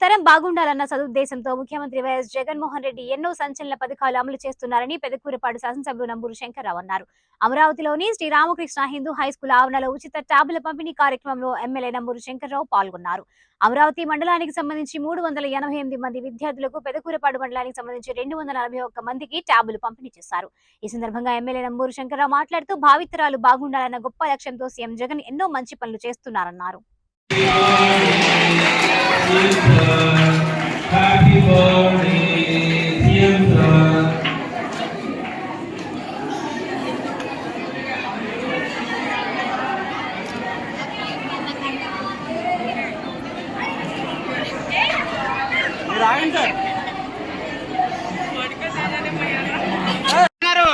తరం బాగుండాలన్న సదుద్దేశంతో ముఖ్యమంత్రి వైఎస్ జగన్మోహన్ రెడ్డి ఎన్నో సంచలన పథకాలు అమలు చేస్తున్నారని పెదకూరపాడు శాసనసభ్యులు నంబూరు శంకర్రావు అన్నారు. అమరావతిలోని శ్రీ రామకృష్ణ హిందూ హైస్కూల్ ఆవరణలో ఉచిత ట్యాబుల పంపిణీ కార్యక్రమంలో ఎమ్మెల్యే నంబూరు శంకర్రావు పాల్గొన్నారు. అమరావతి మండలానికి సంబంధించి 388 మంది విద్యార్థులకు, పెదకూరపాడు మండలానికి సంబంధించి 241 మందికి ట్యాబులు పంపిణీ చేశారు. ఈ సందర్భంగా ఎమ్మెల్యే నంబూరు శంకర్రావు మాట్లాడుతూ భావితరాలు బాగుండాలన్న గొప్ప లక్ష్యంతో సీఎం జగన్ ఎన్నో మంచి పనులు చేస్తున్నారన్నారు. Happy birthday, dear sir.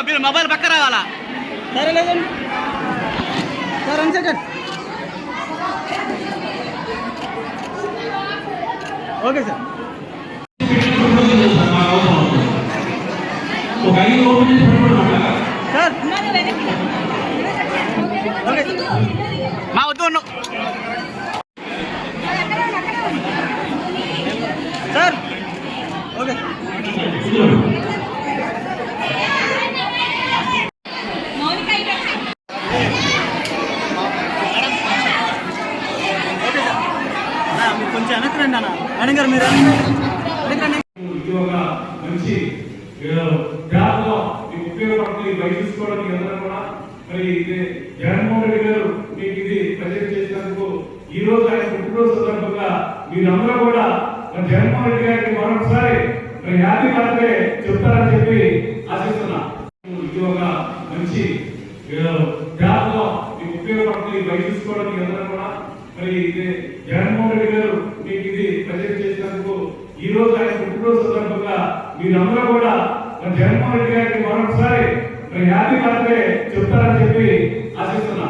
మీరు మొబైల్ పక్క రావాలా? సరే లేదండి sir, 1 second. Okay sir. Sir మా వద్దు సార్. ఓకే కొంచెం వెనక్కి రండి అన్న. మేడం గారు మీరు ఇది ఒక మంచి జాబ్లో మీకు ఉపయోగపడుతుంది. బయట తీసుకోవడానికి అందరూ కూడా మరి జగన్మోహన్ రెడ్డి గారు మీకు ఇది ప్రజెంట్ చేసినందుకు ఈ రోజు ఆయన పుట్టినరోజు సందర్భంగా మీరందరూ కూడా మరి జగన్మోహన్ రెడ్డి గారికి మరొకసారి మరి హ్యాపీ బర్త్డే చెప్తారని చెప్పి ఆశిస్తున్నా. ఇది ఒక మంచి జాబ్లో మీకు ఉపయోగపడుతుంది. బయట తీసుకోవడానికి అందరూ కూడా మరి జగన్మోహన్ రెడ్డి గారు మీకు ఇది ప్రజెంట్ చేసినందుకు ఈ రోజు ఆయన పుట్టినరోజు సందర్భంగా మీరందరూ కూడా మరి జగన్మోహన్ రెడ్డి గారికి మరొకసారి మరి హ్యాపీ బర్త్డే చెప్తారని చెప్పి ఆశిస్తున్నా.